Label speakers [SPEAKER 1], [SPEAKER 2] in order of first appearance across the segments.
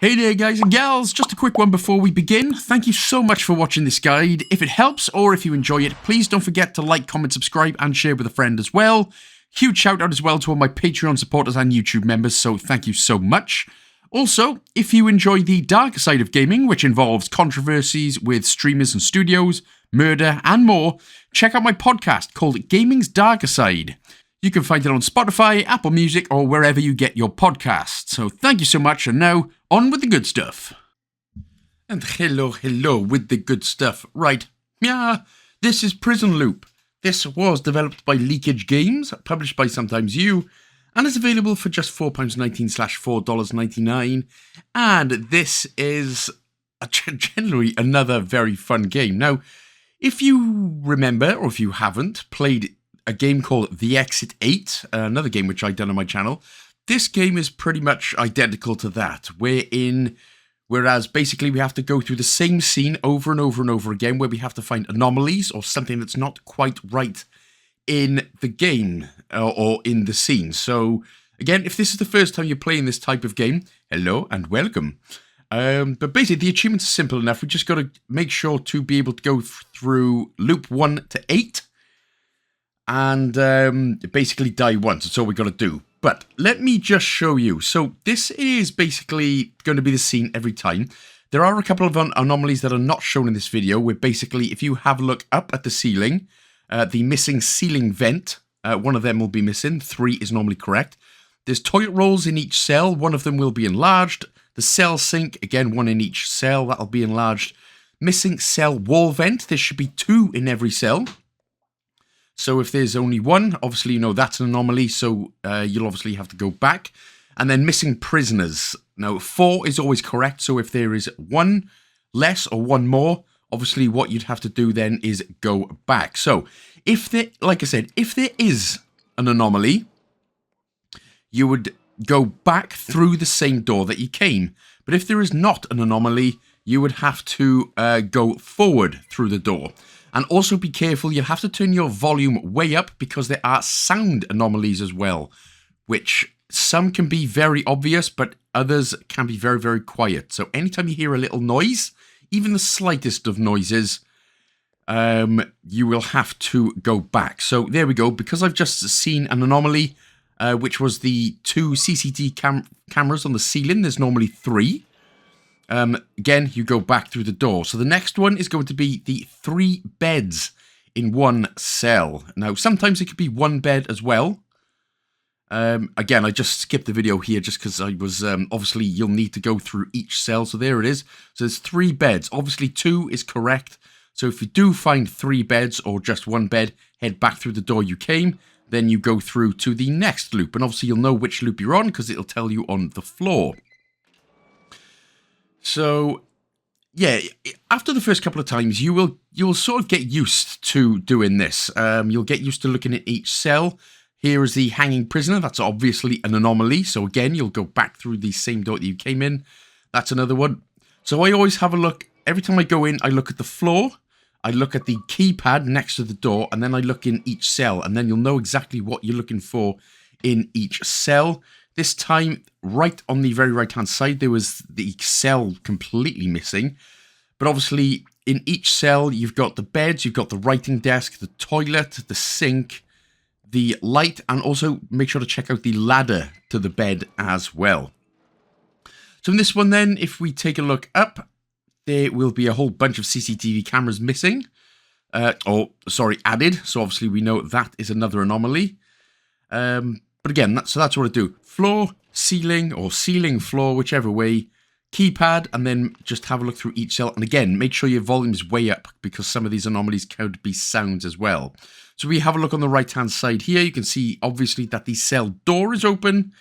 [SPEAKER 1] Hey there guys and gals, just a quick one before we begin. Thank you so much for watching this guide. If it helps or if you enjoy it, please don't forget to like, comment, subscribe and share with a friend as well. Huge shout out as well to all my Patreon supporters and YouTube members, so thank you so much. Also, if you enjoy the dark side of gaming, which involves controversies with streamers and studios, murder and more, check out my podcast called Gaming's Darker Side. You can find it on Spotify, Apple Music, or wherever you get your podcasts. So thank you so much, and now, on with the good stuff. And hello with the good stuff. Right, yeah, this is Prison Loop. This was developed by Leakage Games, published by Sometimes You, and is available for just £4.19/$4.99. And this is generally another very fun game. Now, if you remember, or if you haven't, played a game called The Exit 8, another game which I've done on my channel. This game is pretty much identical to that, whereas basically we have to go through the same scene over and over and over again, where we have to find anomalies or something that's not quite right in the game or in the scene. So again, if this is the first time you're playing this type of game, hello and welcome. But basically the achievements are simple enough. We just got to make sure to be able to go through loop 1 to 8. And basically die once. That's all we got to do. But let me just show you. So this is basically going to be the scene every time. There are a couple of anomalies that are not shown in this video, where basically if you have a look up at the ceiling, the missing ceiling vent, one of them will be missing. 3 is normally correct. There's toilet rolls in each cell. One of them will be enlarged. The cell sink, again, 1 in each cell. That'll be enlarged. Missing cell wall vent. There should be 2 in every cell. So if there's only 1, obviously, you know, that's an anomaly, so you'll obviously have to go back. And then missing prisoners. Now, 4 is always correct, so if there is 1 less or 1 more, obviously what you'd have to do then is go back. So, if there, like I said, if there is an anomaly, you would go back through the same door that you came. But if there is not an anomaly, you would have to go forward through the door. And also be careful, you'll have to turn your volume way up because there are sound anomalies as well, which some can be very obvious, but others can be very, very quiet. So anytime you hear a little noise, even the slightest of noises, you will have to go back. So there we go. Because I've just seen an anomaly, which was the 2 CCTV cameras on the ceiling. There's normally 3. Again, you go back through the door. So the next one is going to be the 3 beds in 1 cell. Now, sometimes it could be 1 bed as well. Again, I just skipped the video here just because I was, obviously, you'll need to go through each cell. So there it is. So there's 3 beds. Obviously, 2 is correct. So if you do find 3 beds or just 1 bed, head back through the door you came. Then you go through to the next loop. And obviously, you'll know which loop you're on because it'll tell you on the floor. So, yeah, after the first couple of times, you'll sort of get used to doing this. You'll get used to looking at each cell. Here is the hanging prisoner. That's obviously an anomaly. So again, you'll go back through the same door that you came in. That's another one. So I always have a look. Every time I go in, I look at the floor. I look at the keypad next to the door. And then I look in each cell. And then you'll know exactly what you're looking for in each cell. This time, right on the very right-hand side, there was the cell completely missing. But obviously, in each cell, you've got the beds, you've got the writing desk, the toilet, the sink, the light, and also make sure to check out the ladder to the bed as well. So in this one then, if we take a look up, there will be a whole bunch of CCTV cameras missing. Added. So obviously, we know that is another anomaly. But again, that's what I do. Floor, ceiling, or ceiling, floor, whichever way. Keypad, and then just have a look through each cell. And again, make sure your volume is way up, because some of these anomalies could be sounds as well. So we have a look on the right-hand side here. You can see, obviously, that the cell door is open.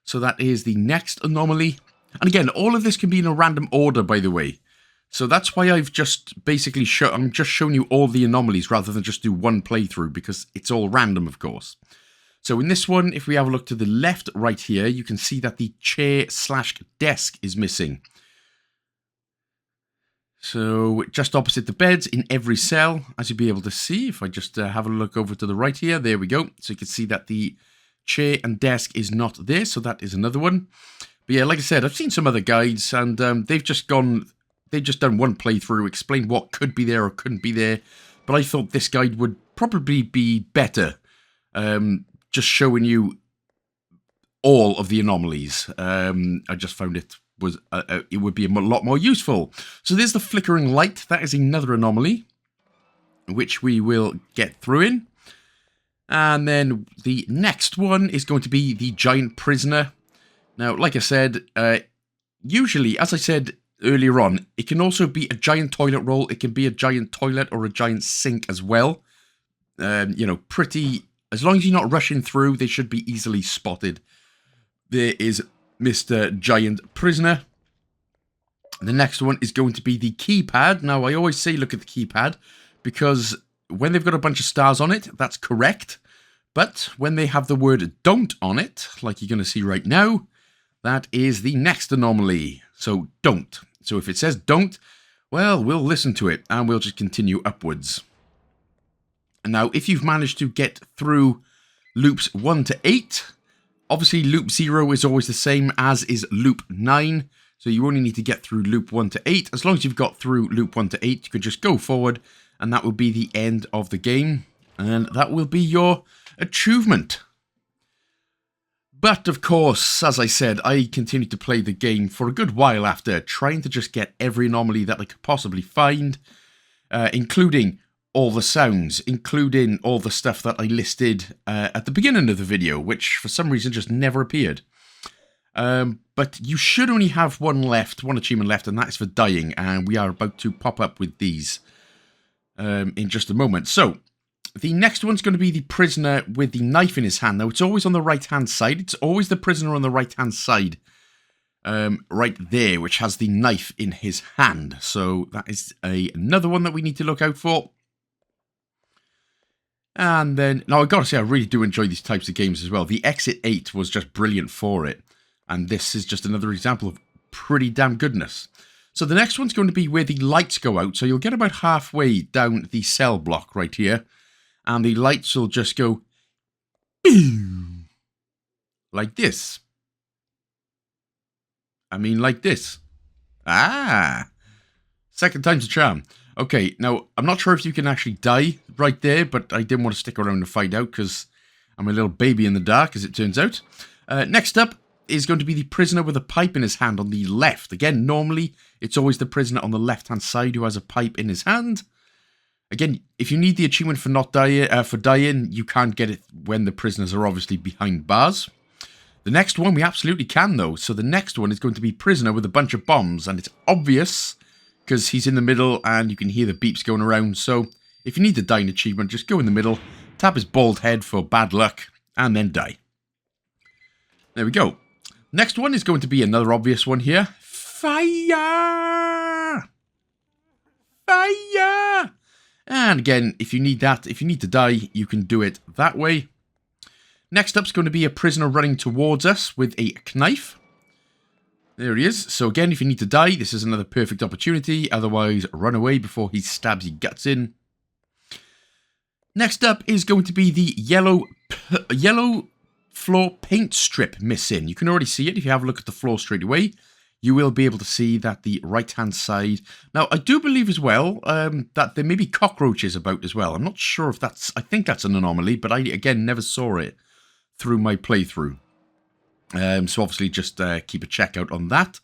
[SPEAKER 1] So that is the next anomaly. And again, all of this can be in a random order, by the way. So that's why I've just basically I'm just showing you all the anomalies rather than just do one playthrough, because it's all random, of course. So in this one, if we have a look to the left right here, you can see that the chair/desk is missing. So just opposite the beds in every cell, as you'll be able to see, if I just have a look over to the right here, there we go. So you can see that the chair and desk is not there, so that is another one. But yeah, like I said, I've seen some other guides, and they've just done one playthrough, explained what could be there or couldn't be there. But I thought this guide would probably be better, just showing you all of the anomalies. I just found it would be a lot more useful. So there's the flickering light. That is another anomaly, which we will get through in. And then the next one is going to be the giant prisoner. Now, like I said, usually, as I said earlier on, it can also be a giant toilet roll. It can be a giant toilet or a giant sink as well. You know, as long as you're not rushing through, they should be easily spotted. There is Mr. Giant Prisoner. The next one is going to be the keypad. Now, I always say look at the keypad, because when they've got a bunch of stars on it, that's correct. But when they have the word don't on it, like you're going to see right now, that is the next anomaly. So don't. So if it says don't, well, we'll listen to it and we'll just continue upwards. And now, if you've managed to get through loops 1 to 8, obviously loop 0 is always the same as is loop 9. So you only need to get through loop 1 to 8. As long as you've got through loop 1 to 8, you can just go forward, and that will be the end of the game. And that will be your achievement. But, of course, as I said, I continued to play the game for a good while after, trying to just get every anomaly that I could possibly find, including all the sounds, including all the stuff that I listed at the beginning of the video, which for some reason just never appeared. But you should only have one achievement left, and that is for dying, and we are about to pop up with these in just a moment. So, the next one's going to be the prisoner with the knife in his hand. Now, it's always on the right-hand side. It's always the prisoner on the right-hand side, right there, which has the knife in his hand. So, that is another one that we need to look out for. And then, now, I've got to say, I really do enjoy these types of games as well. The Exit 8 was just brilliant for it. And this is just another example of pretty damn goodness. So the next one's going to be where the lights go out. So you'll get about halfway down the cell block right here. And the lights will just go boom, like this. I mean, like this. Ah, second time's a charm. Okay, now, I'm not sure if you can actually die right there, but I didn't want to stick around to find out because I'm a little baby in the dark, as it turns out. Next up is going to be the prisoner with a pipe in his hand on the left. Again, normally, it's always the prisoner on the left-hand side who has a pipe in his hand. Again, if you need the achievement for not dying, you can't get it when the prisoners are obviously behind bars. The next one, we absolutely can, though. So the next one is going to be prisoner with a bunch of bombs, and it's obvious because he's in the middle and you can hear the beeps going around. So if you need the dying achievement, just go in the middle, tap his bald head for bad luck, and then die. There we go. Next one is going to be another obvious one here. Fire! Fire! And again, if you need to die, you can do it that way. Next up is going to be a prisoner running towards us with a knife. There he is. So again, if you need to die, this is another perfect opportunity. Otherwise, run away before he stabs your guts in. Next up is going to be the yellow floor paint strip missing. You can already see it if you have a look at the floor straight away. You will be able to see that the right-hand side... Now, I do believe as well that there may be cockroaches about as well. I'm not sure if that's... I think that's an anomaly, but I, again, never saw it through my playthrough. So obviously just keep a check out on that.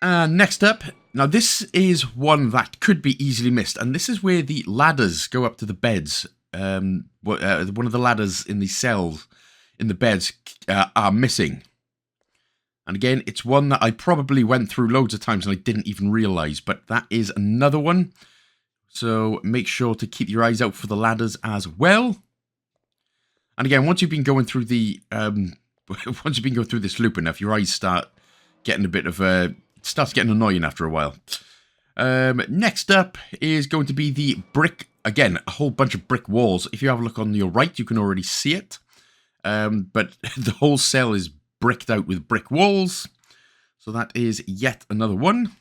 [SPEAKER 1] Next up, now this is one that could be easily missed, and this is where the ladders go up to the beds. One of the ladders in the cells, in the beds, are missing. And again, it's one that I probably went through loads of times and I didn't even realise, but that is another one. So make sure to keep your eyes out for the ladders as well. And again, once you've been going through the this loop enough, your eyes start getting a bit of starts getting annoying after a while. Next up is going to be the brick. Again, a whole bunch of brick walls. If you have a look on your right, you can already see it. But the whole cell is bricked out with brick walls. So that is yet another one.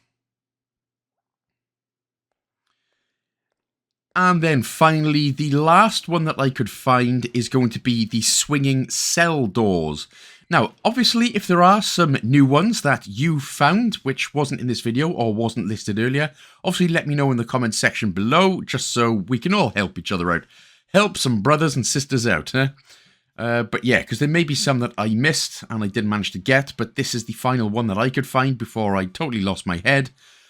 [SPEAKER 1] And then finally, the last one that I could find is going to be the swinging cell doors. Now, obviously, if there are some new ones that you found, which wasn't in this video or wasn't listed earlier, obviously let me know in the comments section below, just so we can all help each other out. Help some brothers and sisters out, huh? But yeah, because there may be some that I missed and I didn't manage to get, but this is the final one that I could find before I totally lost my head.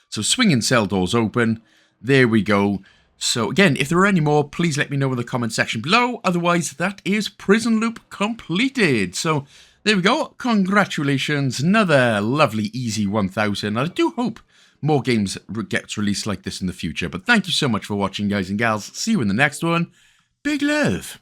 [SPEAKER 1] So swinging cell doors open. There we go. So again, if there are any more, please let me know in the comment section below. Otherwise, that is Prison Loop completed. So there we go. Congratulations. Another lovely, easy 1000. I do hope more games gets released like this in the future. But thank you so much for watching, guys and gals. See you in the next one. Big love.